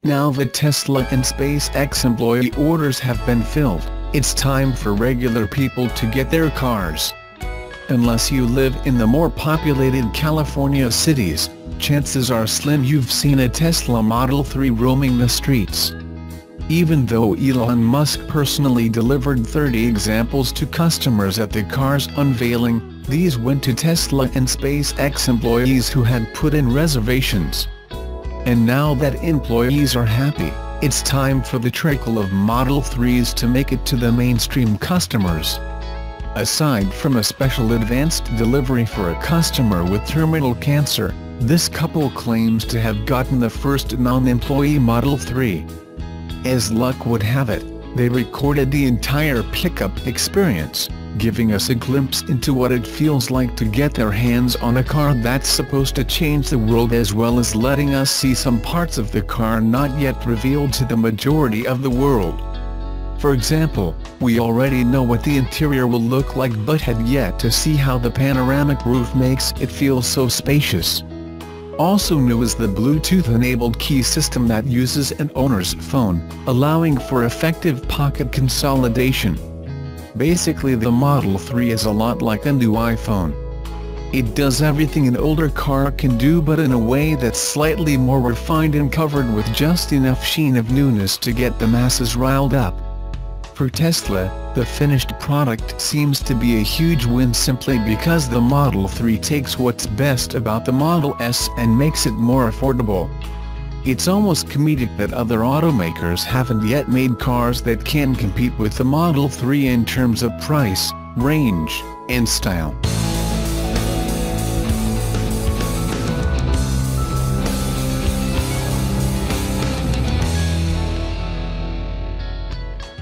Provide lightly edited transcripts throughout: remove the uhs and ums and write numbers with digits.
Now that Tesla and SpaceX employee orders have been filled, it's time for regular people to get their cars. Unless you live in the more populated California cities, chances are slim you've seen a Tesla Model 3 roaming the streets. Even though Elon Musk personally delivered 30 examples to customers at the car's unveiling, these went to Tesla and SpaceX employees who had put in reservations. And now that employees are happy, it's time for the trickle of Model 3s to make it to the mainstream customers. Aside from a special advanced delivery for a customer with terminal cancer, this couple claims to have gotten the first non-employee Model 3. As luck would have it, they recorded the entire pickup experience, giving us a glimpse into what it feels like to get their hands on a car that's supposed to change the world, as well as letting us see some parts of the car not yet revealed to the majority of the world. For example, we already know what the interior will look like but had yet to see how the panoramic roof makes it feel so spacious. Also new is the Bluetooth-enabled key system that uses an owner's phone, allowing for effective pocket consolidation. Basically, the Model 3 is a lot like a new iPhone. It does everything an older car can do, but in a way that's slightly more refined and covered with just enough sheen of newness to get the masses riled up. For Tesla, the finished product seems to be a huge win simply because the Model 3 takes what's best about the Model S and makes it more affordable. It's almost comedic that other automakers haven't yet made cars that can compete with the Model 3 in terms of price, range, and style.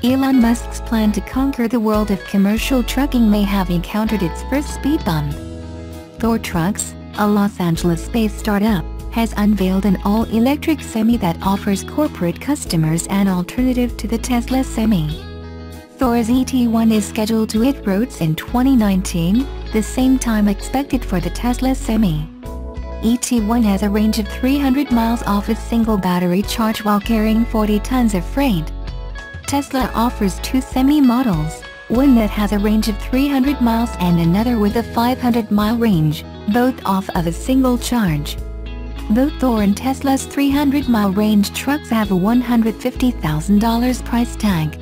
Elon Musk's plan to conquer the world of commercial trucking may have encountered its first speed bump. Thor Trucks, a Los Angeles-based startup, has unveiled an all-electric semi that offers corporate customers an alternative to the Tesla Semi. Thor's ET1 is scheduled to hit roads in 2019, the same time expected for the Tesla Semi. ET1 has a range of 300 miles off a single battery charge while carrying 40 tons of freight. Tesla offers two Semi models, one that has a range of 300 miles and another with a 500-mile range, both off of a single charge. Both Thor and Tesla's 300-mile range trucks have a $150,000 price tag.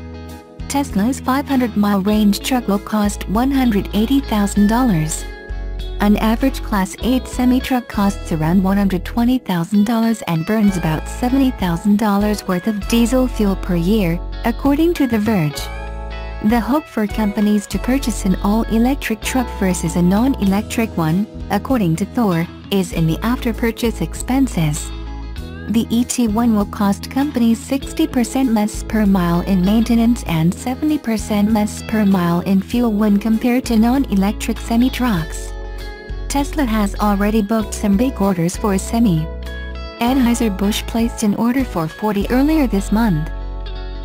Tesla's 500-mile range truck will cost $180,000. An average Class 8 semi-truck costs around $120,000 and burns about $70,000 worth of diesel fuel per year, according to The Verge. The hope for companies to purchase an all-electric truck versus a non-electric one, according to Thor, is in the after-purchase expenses. The ET1 will cost companies 60% less per mile in maintenance and 70% less per mile in fuel when compared to non-electric semi-trucks. Tesla has already booked some big orders for a Semi. Anheuser-Busch placed an order for 40 earlier this month.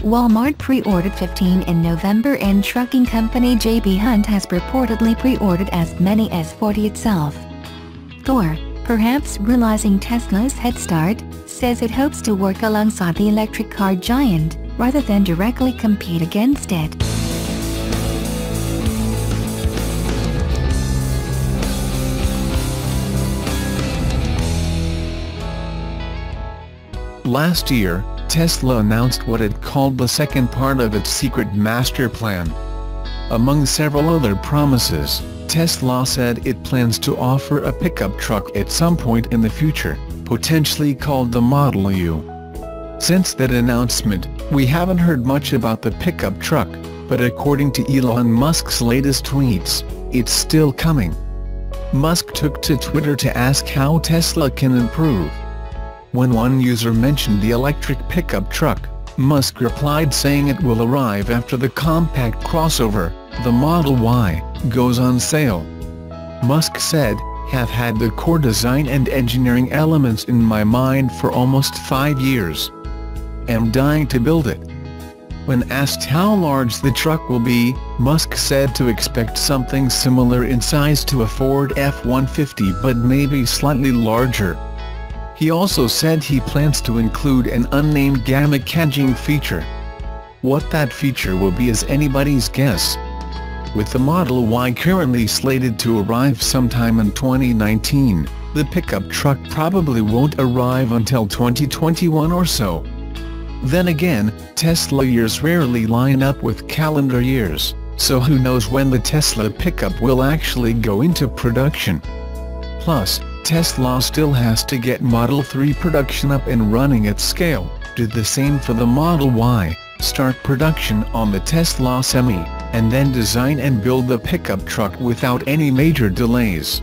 Walmart pre-ordered 15 in November, and trucking company J.B. Hunt has reportedly pre-ordered as many as 40 itself. Thor, perhaps realizing Tesla's head start, says it hopes to work alongside the electric car giant, rather than directly compete against it. Last year, Tesla announced what it called the second part of its secret master plan. Among several other promises, Tesla said it plans to offer a pickup truck at some point in the future, potentially called the Model U. Since that announcement, we haven't heard much about the pickup truck, but according to Elon Musk's latest tweets, it's still coming. Musk took to Twitter to ask how Tesla can improve. When one user mentioned the electric pickup truck, Musk replied saying it will arrive after the compact crossover, the Model Y, goes on sale. Musk said, "Have had the core design and engineering elements in my mind for almost 5 years. Am dying to build it." When asked how large the truck will be, Musk said to expect something similar in size to a Ford F-150 but maybe slightly larger. He also said he plans to include an unnamed gamma caching feature. What that feature will be is anybody's guess. With the Model Y currently slated to arrive sometime in 2019, the pickup truck probably won't arrive until 2021 or so. Then again, Tesla years rarely line up with calendar years, so who knows when the Tesla pickup will actually go into production. Plus, Tesla still has to get Model 3 production up and running at scale, do the same for the Model Y, start production on the Tesla Semi, and then design and build the pickup truck without any major delays.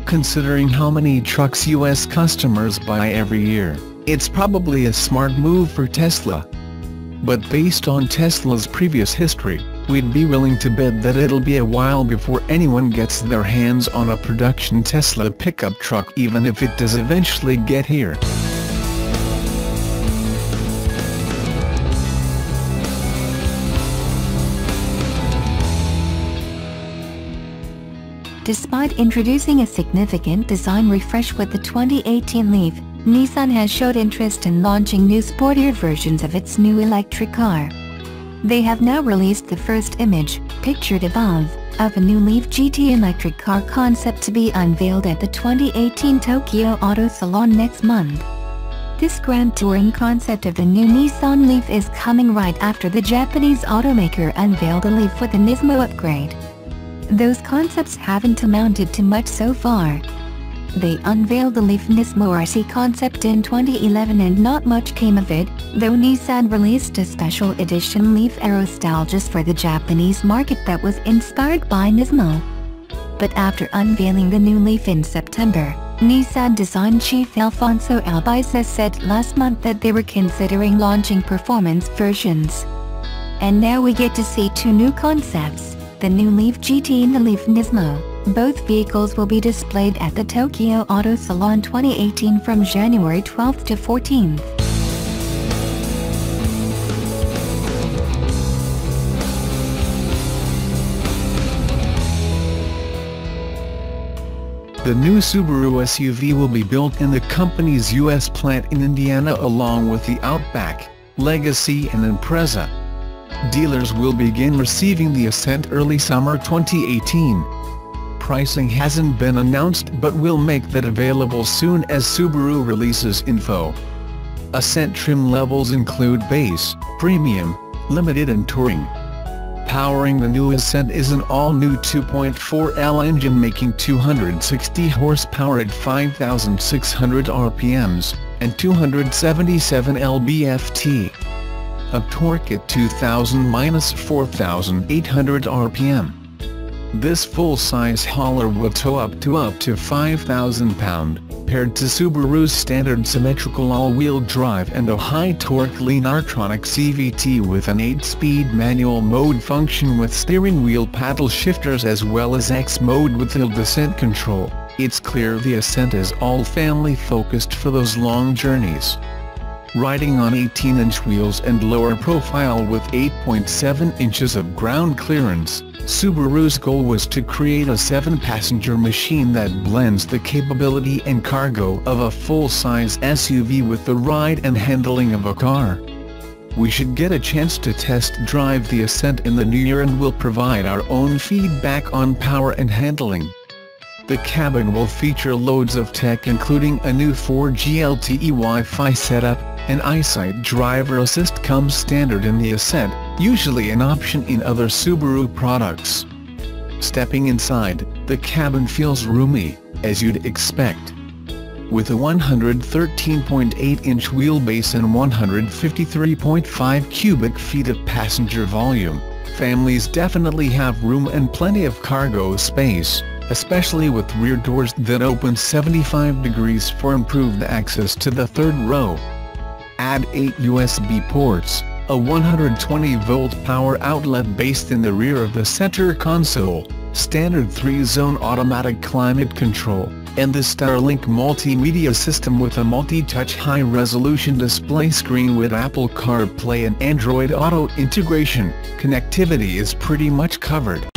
Considering how many trucks US customers buy every year, it's probably a smart move for Tesla. But based on Tesla's previous history, we'd be willing to bet that it'll be a while before anyone gets their hands on a production Tesla pickup truck, even if it does eventually get here. Despite introducing a significant design refresh with the 2018 Leaf, Nissan has showed interest in launching new sportier versions of its new electric car. They have now released the first image, pictured above, of a new Leaf GT electric car concept to be unveiled at the 2018 Tokyo Auto Salon next month. This grand touring concept of the new Nissan Leaf is coming right after the Japanese automaker unveiled the Leaf with a Nismo upgrade. Those concepts haven't amounted to much so far. They unveiled the Leaf Nismo RC concept in 2011 and not much came of it, though Nissan released a special edition Leaf Aerostyle just for the Japanese market that was inspired by Nismo. But after unveiling the new Leaf in September, Nissan design chief Alfonso Albiza said last month that they were considering launching performance versions. And now we get to see two new concepts, the new Leaf GT and the Leaf Nismo. Both vehicles will be displayed at the Tokyo Auto Salon 2018 from January 12 to 14. The new Subaru SUV will be built in the company's U.S. plant in Indiana along with the Outback, Legacy and Impreza. Dealers will begin receiving the Ascent early summer 2018. Pricing hasn't been announced but we'll make that available soon as Subaru releases info. Ascent trim levels include Base, Premium, Limited and Touring. Powering the new Ascent is an all-new 2.4L engine making 260 horsepower at 5,600 RPMs, and 277 lb-ft. Of torque at 2,000–4,800 RPM. This full-size hauler will tow up to 5,000 pounds, paired to Subaru's standard symmetrical all-wheel drive and a high-torque Lineartronic CVT with an 8-speed manual mode function with steering wheel paddle shifters as well as X mode with hill descent control. It's clear the Ascent is all family focused for those long journeys. Riding on 18-inch wheels and lower profile with 8.7 inches of ground clearance, Subaru's goal was to create a 7-passenger machine that blends the capability and cargo of a full-size SUV with the ride and handling of a car. We should get a chance to test drive the Ascent in the new year and will provide our own feedback on power and handling. The cabin will feature loads of tech including a new 4G LTE Wi-Fi setup. An EyeSight driver assist comes standard in the Ascent, usually an option in other Subaru products. Stepping inside, the cabin feels roomy, as you'd expect. With a 113.8-inch wheelbase and 153.5 cubic feet of passenger volume, families definitely have room and plenty of cargo space, especially with rear doors that open 75 degrees for improved access to the third row. Add 8 USB ports, a 120-volt power outlet based in the rear of the center console, standard 3-zone automatic climate control, and the Starlink multimedia system with a multi-touch high-resolution display screen with Apple CarPlay and Android Auto integration. Connectivity is pretty much covered.